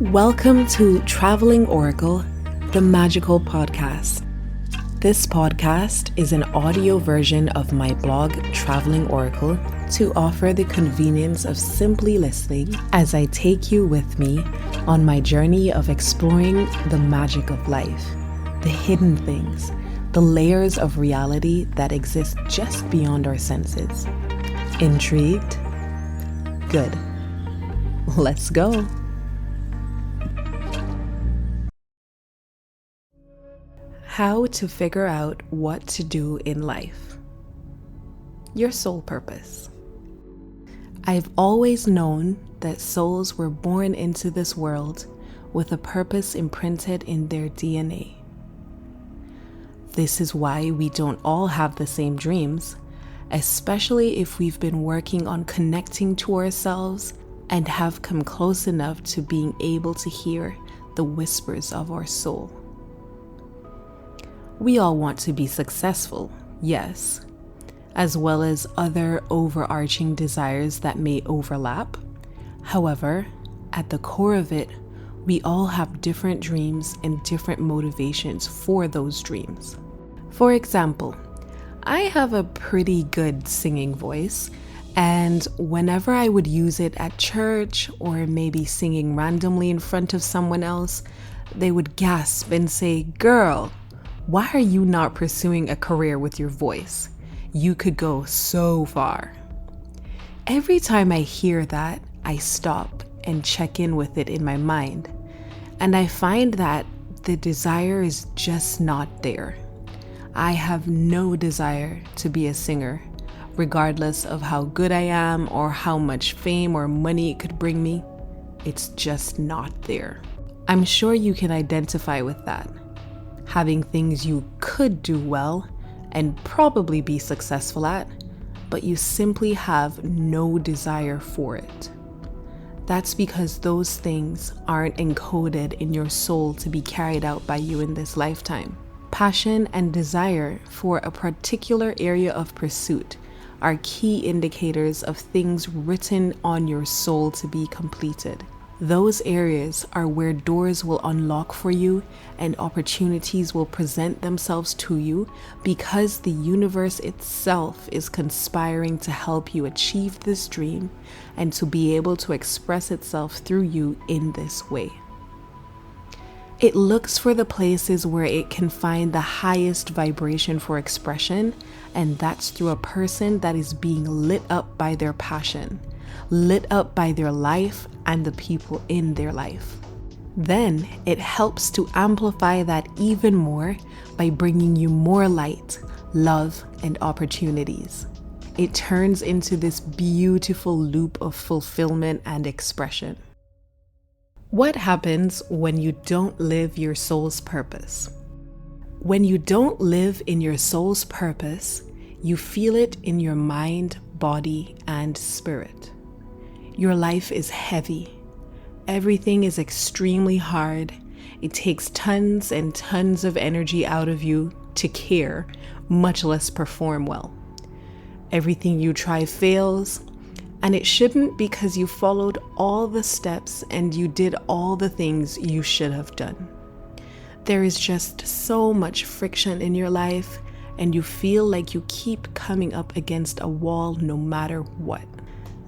Welcome to Traveling Oracle, the magical podcast. This podcast is an audio version of my blog, Traveling Oracle, to offer the convenience of simply listening as I take you with me on my journey of exploring the magic of life, the hidden things, the layers of reality that exist just beyond our senses. Intrigued? Good. Let's go. How to figure out what to do in life. Your soul purpose. I've always known that souls were born into this world with a purpose imprinted in their DNA. This is why we don't all have the same dreams, especially if we've been working on connecting to ourselves and have come close enough to being able to hear the whispers of our soul. We all want to be successful, yes, as well as other overarching desires that may overlap. However, at the core of it, we all have different dreams and different motivations for those dreams. For example, I have a pretty good singing voice, and whenever I would use it at church or maybe singing randomly in front of someone else, they would gasp and say, "Girl, why are you not pursuing a career with your voice? You could go so far." Every time I hear that, I stop and check in with it in my mind, and I find that the desire is just not there. I have no desire to be a singer, regardless of how good I am or how much fame or money it could bring me. It's just not there. I'm sure you can identify with that. Having things you could do well and probably be successful at, but you simply have no desire for it. That's because those things aren't encoded in your soul to be carried out by you in this lifetime. Passion and desire for a particular area of pursuit are key indicators of things written on your soul to be completed. Those areas are where doors will unlock for you and opportunities will present themselves to you because the universe itself is conspiring to help you achieve this dream and to be able to express itself through you in this way. It looks for the places where it can find the highest vibration for expression, and that's through a person that is being lit up by their passion, lit up by their life and the people in their life. Then it helps to amplify that even more by bringing you more light, love, and opportunities. It turns into this beautiful loop of fulfillment and expression. What happens when you don't live your soul's purpose? When you don't live in your soul's purpose, you feel it in your mind, body, and spirit. Your life is heavy. Everything is extremely hard. It takes tons and tons of energy out of you to care, much less perform well. Everything you try fails, and it shouldn't because you followed all the steps and you did all the things you should have done. There is just so much friction in your life, and you feel like you keep coming up against a wall no matter what.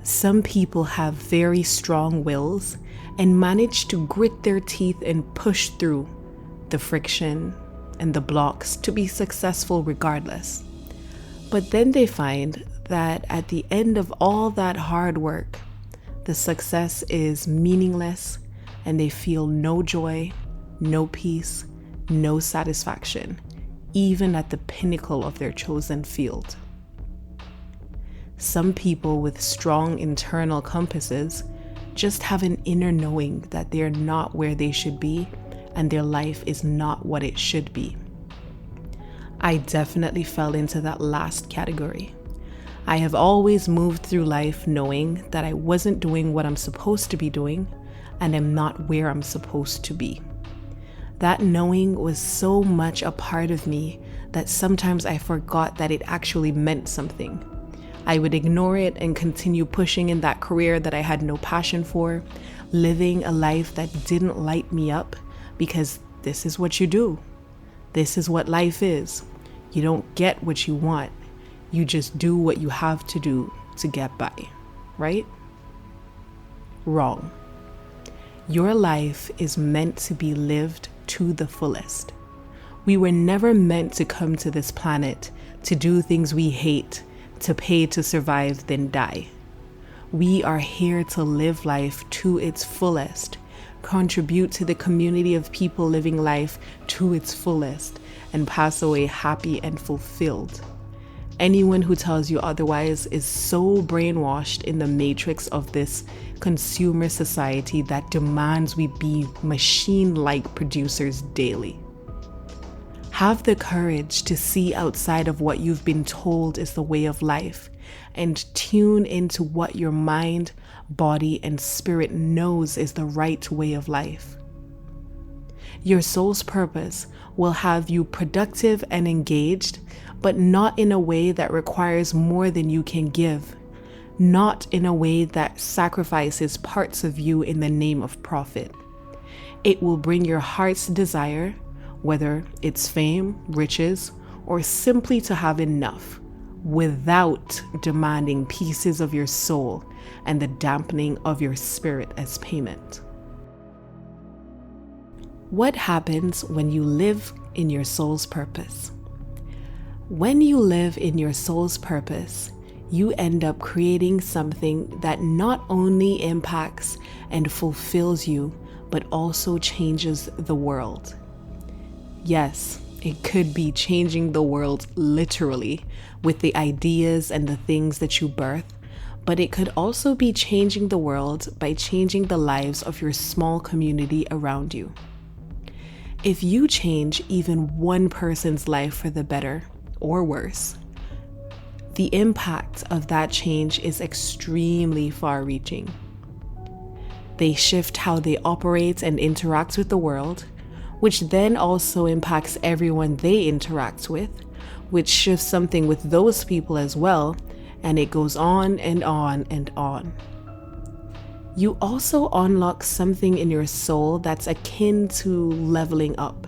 Some people have very strong wills and manage to grit their teeth and push through the friction and the blocks to be successful regardless. But then they find that at the end of all that hard work, the success is meaningless and they feel no joy, no peace, no satisfaction, even at the pinnacle of their chosen field. Some people with strong internal compasses just have an inner knowing that they're not where they should be and their life is not what it should be. I definitely fell into that last category. I have always moved through life knowing that I wasn't doing what I'm supposed to be doing and am not where I'm supposed to be. That knowing was so much a part of me that sometimes I forgot that it actually meant something. I would ignore it and continue pushing in that career that I had no passion for, living a life that didn't light me up, because this is what you do. This is what life is. You don't get what you want. You just do what you have to do to get by, right? Wrong. Your life is meant to be lived to the fullest. We were never meant to come to this planet to do things we hate, to pay to survive, then die. We are here to live life to its fullest, contribute to the community of people living life to its fullest, and pass away happy and fulfilled. Anyone who tells you otherwise is so brainwashed in the matrix of this consumer society that demands we be machine-like producers daily. Have the courage to see outside of what you've been told is the way of life and tune into what your mind, body, and spirit knows is the right way of life. Your soul's purpose will have you productive and engaged, but not in a way that requires more than you can give, not in a way that sacrifices parts of you in the name of profit. It will bring your heart's desire, whether it's fame, riches, or simply to have enough, without demanding pieces of your soul and the dampening of your spirit as payment. What happens when you live in your soul's purpose? When you live in your soul's purpose, you end up creating something that not only impacts and fulfills you, but also changes the world. Yes, it could be changing the world literally with the ideas and the things that you birth, but it could also be changing the world by changing the lives of your small community around you. If you change even one person's life for the better or worse, the impact of that change is extremely far-reaching. They shift how they operate and interact with the world, which then also impacts everyone they interact with, which shifts something with those people as well, and it goes on and on and on. You also unlock something in your soul that's akin to leveling up.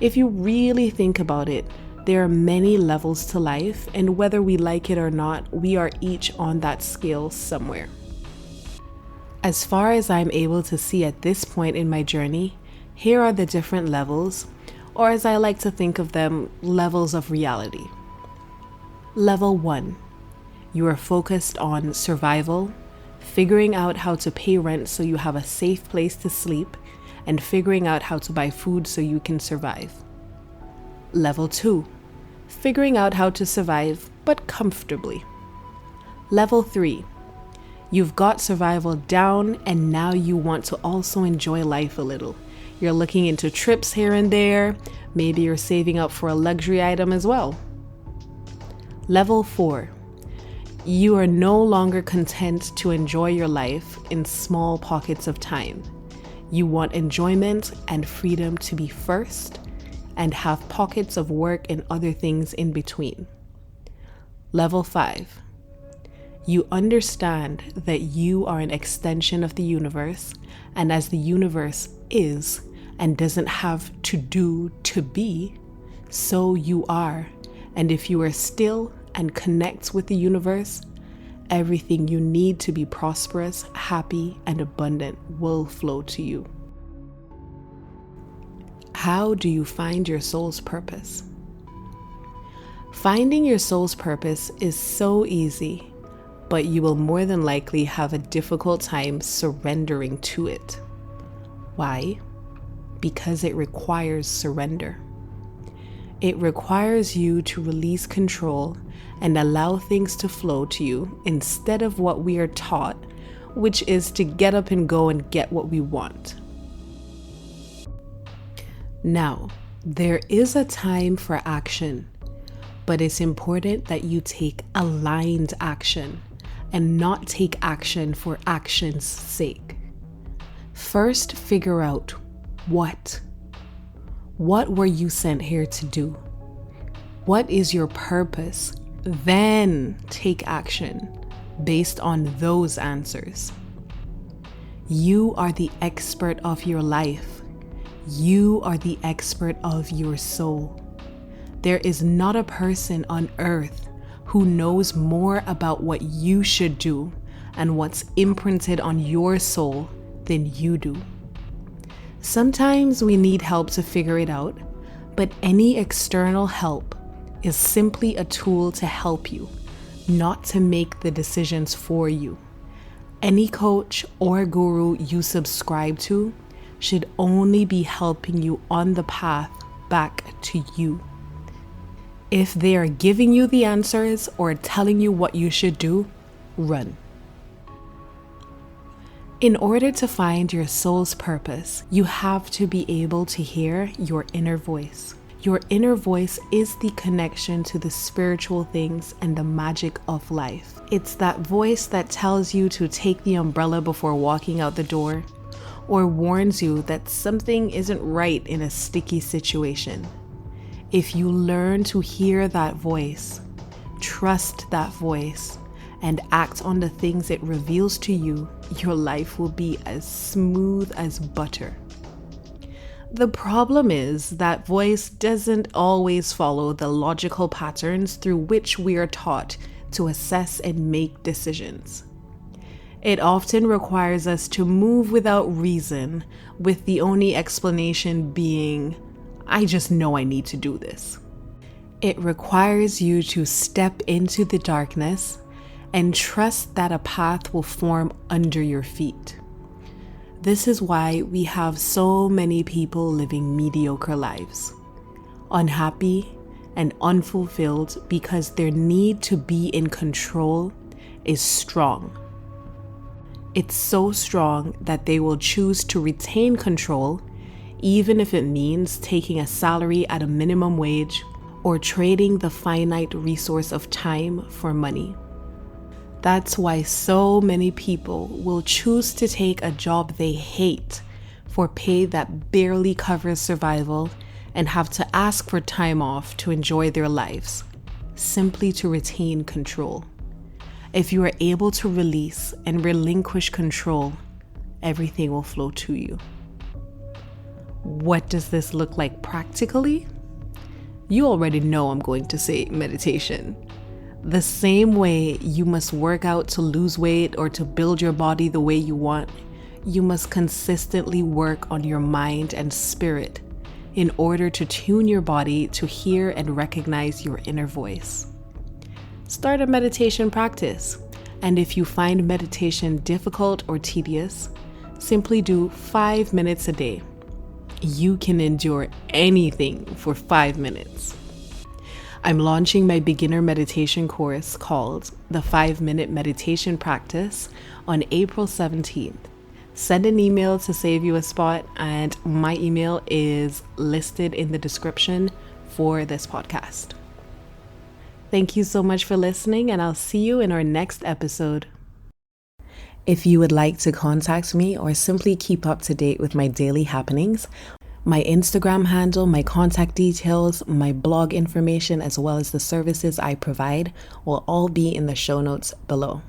If you really think about it, there are many levels to life, and whether we like it or not, we are each on that scale somewhere. As far as I'm able to see at this point in my journey, here are the different levels, or as I like to think of them, levels of reality. Level 1, you are focused on survival, figuring out how to pay rent so you have a safe place to sleep, and figuring out how to buy food so you can survive. Level 2, figuring out how to survive, but comfortably. Level 3, you've got survival down, and now you want to also enjoy life a little. You're looking into trips here and there. Maybe you're saving up for a luxury item as well. Level 4, you are no longer content to enjoy your life in small pockets of time. You want enjoyment and freedom to be first, and have pockets of work and other things in between. Level 5, you understand that you are an extension of the universe, and as the universe is and doesn't have to do to be, so you are. And if you are still and connect with the universe, everything you need to be prosperous, happy, and abundant will flow to you. How do you find your soul's purpose? Finding your soul's purpose is so easy, but you will more than likely have a difficult time surrendering to it. Why? Because it requires surrender. It requires you to release control and allow things to flow to you instead of what we are taught, which is to get up and go and get what we want. Now, there is a time for action, but it's important that you take aligned action and not take action for action's sake. First, figure out what. What were you sent here to do? What is your purpose? Then take action based on those answers. You are the expert of your life. You are the expert of your soul. There is not a person on earth who knows more about what you should do and what's imprinted on your soul than you do. Sometimes we need help to figure it out, but any external help is simply a tool to help you, not to make the decisions for you. Any coach or guru you subscribe to should only be helping you on the path back to you. If they are giving you the answers or telling you what you should do, run. In order to find your soul's purpose, you have to be able to hear your inner voice. Your inner voice is the connection to the spiritual things and the magic of life. It's that voice that tells you to take the umbrella before walking out the door, or warns you that something isn't right in a sticky situation. If you learn to hear that voice, trust that voice, and act on the things it reveals to you, your life will be as smooth as butter. The problem is that voice doesn't always follow the logical patterns through which we are taught to assess and make decisions. It often requires us to move without reason, with the only explanation being, I just know I need to do this. It requires you to step into the darkness and trust that a path will form under your feet. This is why we have so many people living mediocre lives, unhappy and unfulfilled because their need to be in control is strong. It's so strong that they will choose to retain control, even if it means taking a salary at a minimum wage or trading the finite resource of time for money. That's why so many people will choose to take a job they hate for pay that barely covers survival and have to ask for time off to enjoy their lives, simply to retain control. If you are able to release and relinquish control, everything will flow to you. What does this look like practically? You already know I'm going to say meditation. The same way you must work out to lose weight or to build your body the way you want, you must consistently work on your mind and spirit in order to tune your body to hear and recognize your inner voice. Start a meditation practice, and if you find meditation difficult or tedious, simply do 5 minutes a day. You can endure anything for 5 minutes. I'm launching my beginner meditation course called the 5-Minute Meditation Practice on April 17th. Send an email to save you a spot, and my email is listed in the description for this podcast. Thank you so much for listening, and I'll see you in our next episode. If you would like to contact me or simply keep up to date with my daily happenings, my Instagram handle, my contact details, my blog information, as well as the services I provide will all be in the show notes below.